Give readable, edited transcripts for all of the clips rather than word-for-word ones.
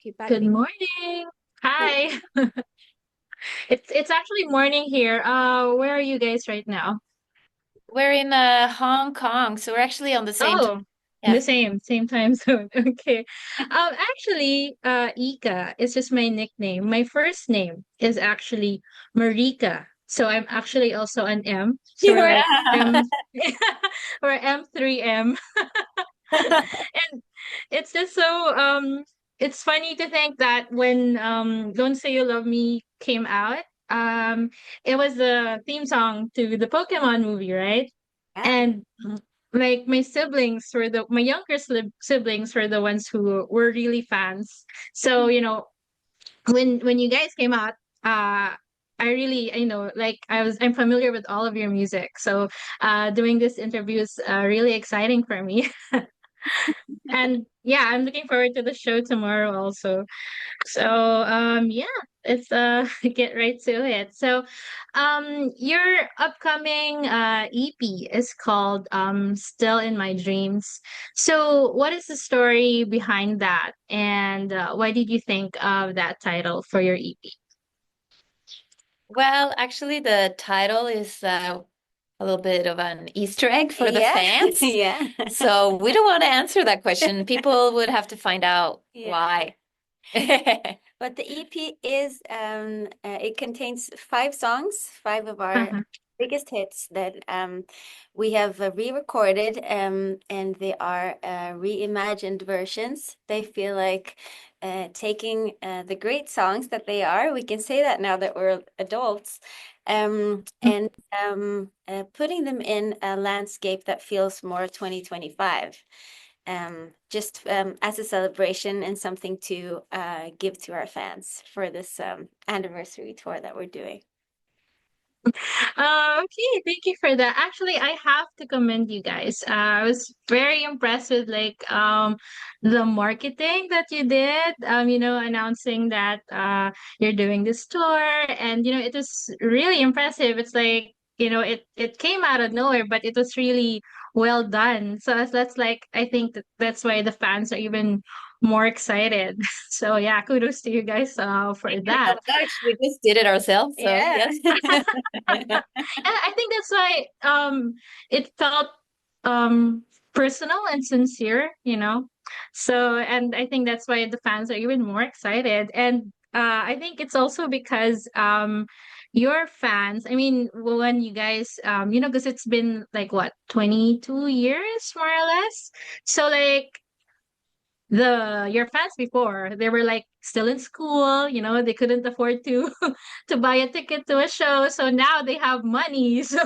Good Kipati. morning. Hi. It's actually morning here. Where are you guys right now? We're in Hong Kong, so we're actually on the same time. Oh, the Yeah. same time zone. Okay. Actually, Ika is just my nickname. My first name is actually Marika. So I'm actually also an M. So we're You're like M or M3M. And it's just it's funny to think that when Don't Say You Love Me came out, it was the theme song to the Pokemon movie, right? Yeah. And like my younger siblings were the ones who were really fans. So, when you guys came out, I really, like I'm familiar with all of your music. So, doing this interview is really exciting for me. And yeah, I'm looking forward to the show tomorrow also. So yeah, let's get right to it. So your upcoming EP is called Still in My Dreams. So what is the story behind that, and why did you think of that title for your EP? Well, actually, the title is a little bit of an Easter egg for the Yeah, fans. yeah, So we don't want to answer that question. People would have to find out yeah. why. But the EP it contains five songs, five of our Uh-huh. biggest hits that we have re-recorded, and they are reimagined versions. They feel like taking the great songs that they are. We can say that now that we're adults, and putting them in a landscape that feels more 2025, just as a celebration and something to give to our fans for this anniversary tour that we're doing. Okay, thank you for that. Actually, I have to commend you guys. I was very impressed with the marketing that you did. Announcing that you're doing this tour, and it was really impressive. It's like it came out of nowhere, but it was really well done. So that's like I think that's why the fans are even more excited. So yeah, kudos to you guys for Oh that. my gosh, we just did it ourselves, so Yeah. yes. And I think that's why it felt um personal and sincere. So and I think that's why the fans are even more excited. And I think it's also because your fans, I mean, when you guys because it's been like what, 22 years more or less. So like the your fans before, they were like still in school, they couldn't afford to to buy a ticket to a show, so now they have money. So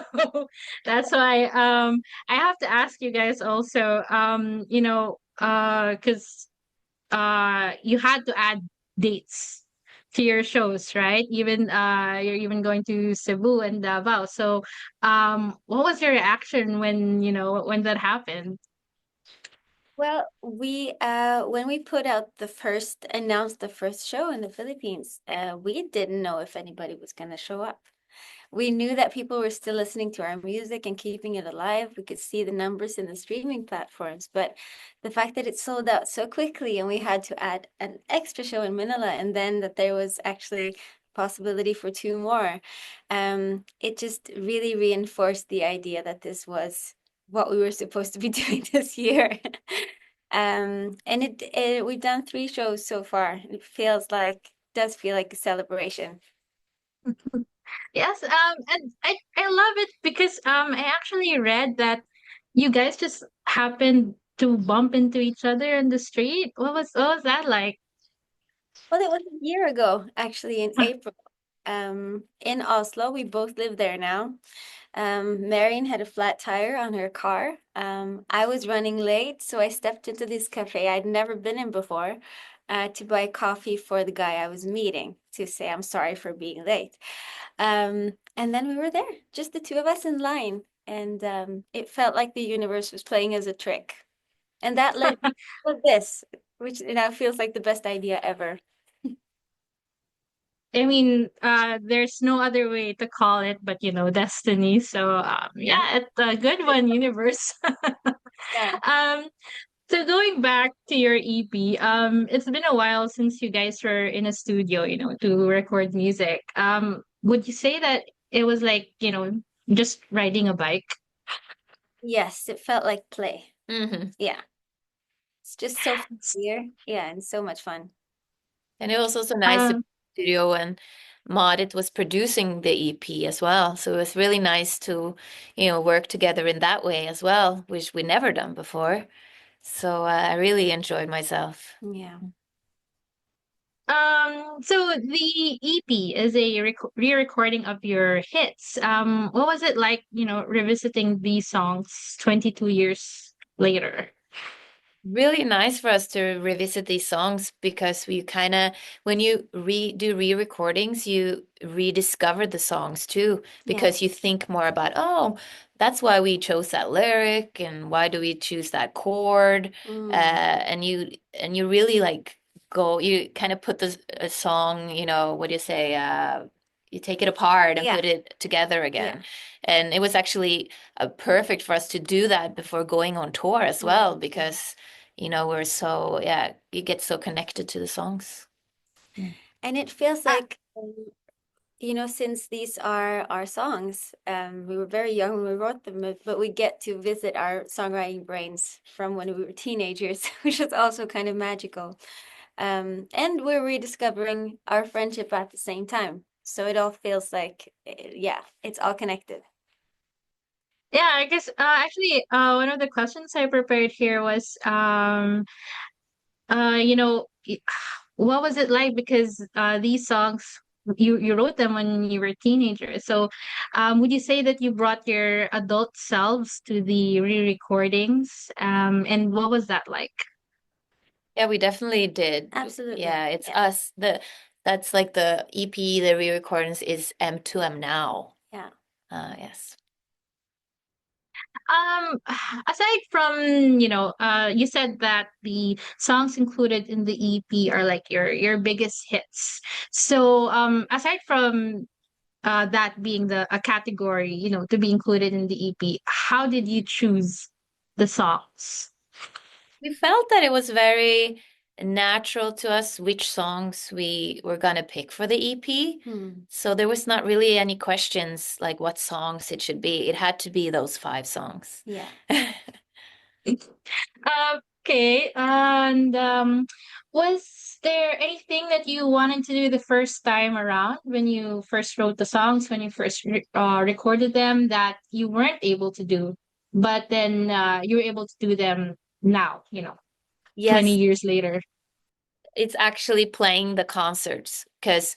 that's why I have to ask you guys also, because you had to add dates to your shows, right? Even you're even going to Cebu and Davao. So what was your reaction when that happened? Well, we when we put out announced the first show in the Philippines, we didn't know if anybody was going to show up. We knew that people were still listening to our music and keeping it alive. We could see the numbers in the streaming platforms, but the fact that it sold out so quickly and we had to add an extra show in Manila, and then that there was actually possibility for two more, it just really reinforced the idea that this was what we were supposed to be doing this year. And we've done three shows so far. It does feel like a celebration. Yes, and I love it because I actually read that you guys just happened to bump into each other in the street. What was that like? Well, it was a year ago, actually, in April. In Oslo, we both live there now. Marion had a flat tire on her car. I was running late, so I stepped into this cafe I'd never been in before, to buy coffee for the guy I was meeting to say I'm sorry for being late. And then we were there, just the two of us in line, and it felt like the universe was playing us a trick. And that led to this, which feels like the best idea ever. I mean, there's no other way to call it, but destiny. So Yeah. yeah, it's a good one, universe. Yeah. um, So going back to your EP, it's been a while since you guys were in a studio, to record music. Would you say that it was like, just riding a bike? Yes, it felt like play. Hmm. Yeah. It's just so familiar. Yeah, and so much fun. And it was also nice to be Um, in the studio and Maudit was producing the EP as well. So it was really nice to, work together in that way as well, which we never done before. So I really enjoyed myself. Yeah. so the EP is a re-recording of your hits. What was it like, revisiting these songs 22 years later? Really nice for us to revisit these songs because we kind of, when you do re-recordings, you rediscover the songs too, because Yes. you think more about, oh, that's why we chose that lyric and why do we choose that chord, and you really like you kind of put the a song, what do you say, you take it apart and Yeah. put it together Yeah. again. And it was actually perfect for us to do that before going on tour as well, because we're so, yeah, you get so connected to the songs. Mm. And it feels Ah, like, since these are our songs, we were very young when we wrote them, but we get to visit our songwriting brains from when we were teenagers, which is also kind of magical. And we're rediscovering our friendship at the same time. So it all feels like, yeah, it's all connected. yeah, I guess actually one of the questions I prepared here was uh you know y- what was it like, because these songs you wrote them when you were teenagers. So would you say that you brought your adult selves to the re-recordings, and what was that like? Yeah, we definitely did. Absolutely. Yeah, it's Yeah. us. That's like the EP, the re-recordings is M2M now. Yeah. Yes. Um, aside from, you said that the songs included in the EP are like your biggest hits. So, aside from that being a category, to be included in the EP, how did you choose the songs? We felt that it was very natural to us which songs we were gonna pick for the EP. Hmm. So there was not really any questions like what songs it should be. It had to be those 5 songs. Yeah. Okay, and was there anything that you wanted to do the first time around when you first wrote the songs, when you first recorded them, that you weren't able to do, but then you were able to do them now, 20 Yes, years later? it's actually playing the concerts because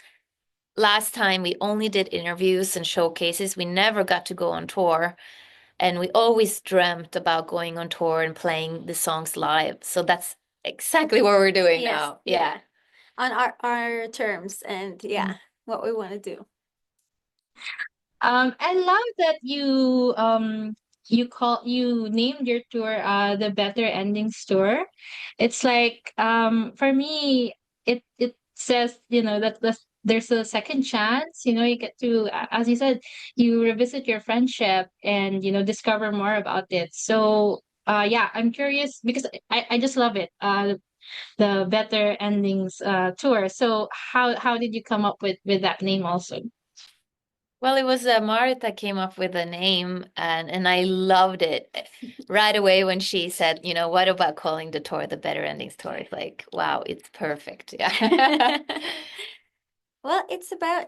last time we only did interviews and showcases. We never got to go on tour, and we always dreamt about going on tour and playing the songs live. So that's exactly what we're doing Yes. now. Yeah. Yeah. On our terms and yeah, what we want to do. I love that you named your tour the Better Endings Tour. It's like for me it says, that there's a second chance, you get to, as you said, you revisit your friendship and discover more about it. So yeah, I'm curious because I just love it. The Better Endings tour. So how did you come up with that name also? Well, it was Marit that came up with the name, and I loved it right away when she said, what about calling the tour the Better Endings Tour? It's like, wow, it's perfect. Yeah. Well, it's about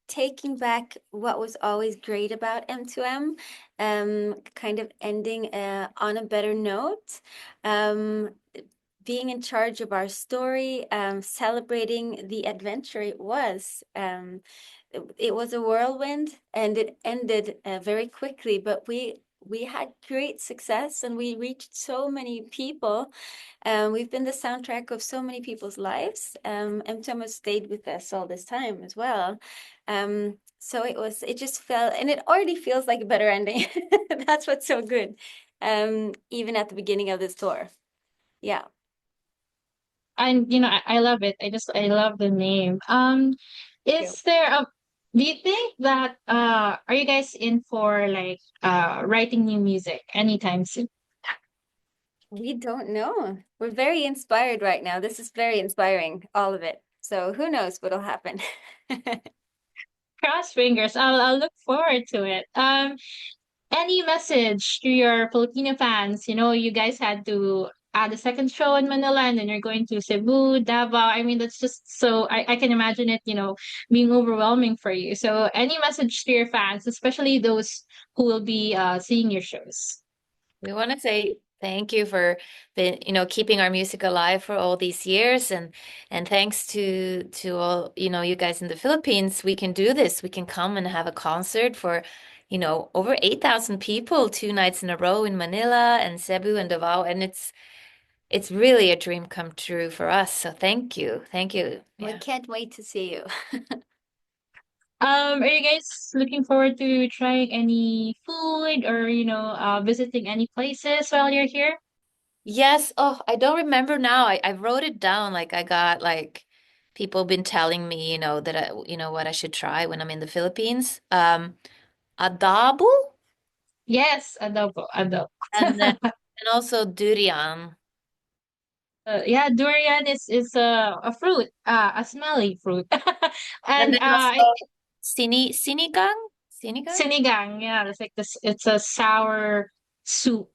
taking back what was always great about M2M, kind of ending on a better note, um, being in charge of our story, celebrating the adventure it was. It was a whirlwind and it ended very quickly, but we had great success and we reached so many people. We've been the soundtrack of so many people's lives. M2M has stayed with us all this time as well. So it just felt, and it already feels like a better ending. That's what's so good. Even at the beginning of this tour. Yeah. And I love it. I love the name. Yeah. Is there a do you think that are you guys in for like writing new music anytime soon? We don't know. We're very inspired right now. This is very inspiring, all of it. So who knows what'll happen? Cross fingers. I'll look forward to it. Any message to your Filipino fans? You know, you guys had to add a second show in Manila and then you're going to Cebu, Davao. I mean, that's just so I can imagine it, being overwhelming for you. So any message to your fans, especially those who will be seeing your shows? We want to say thank you for keeping our music alive for all these years, and thanks to all, you guys in the Philippines, we can do this. We can come and have a concert for, over 8,000 people 2 nights in a row in Manila and Cebu and Davao, and it's really a dream come true for us. So thank you. Thank you. We Yeah. can't wait to see you. Are you guys looking forward to trying any food or, visiting any places while you're here? Yes. Oh, I don't remember now. I wrote it down. Like I got like people been telling me, that what I should try when I'm in the Philippines. Adobo Yes, adobo, adobo. and then and also durian. Yeah, durian is a fruit, a smelly fruit. And And then also sinigang? Sinigang? sinigang, yeah, it's like this. It's a sour soup.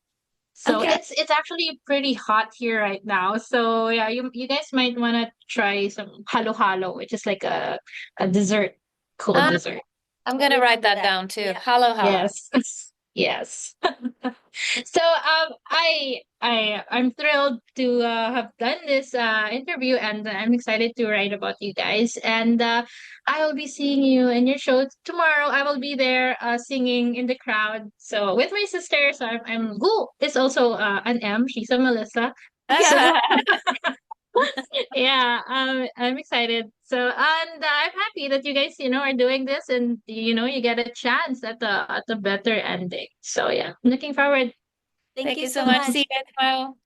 So Okay. it's actually pretty hot here right now. So yeah, you guys might want to try some halo halo, which is like a dessert, cold Ah, dessert. I'm We'll gonna write remember that that. down too. Yeah. Hello, hello. Yes. Yes. So I'm thrilled to have done this interview, and I'm excited to write about you guys. And I will be seeing you in your show tomorrow. I will be there singing in the crowd. So with my sister, so I'm who is also an M. She's a Melissa. So yeah, I'm excited. So, and I'm happy that you guys, are doing this, and you get a chance at the better ending. So yeah, I'm looking forward. Thank Thank you you so so much. See much. you guys tomorrow.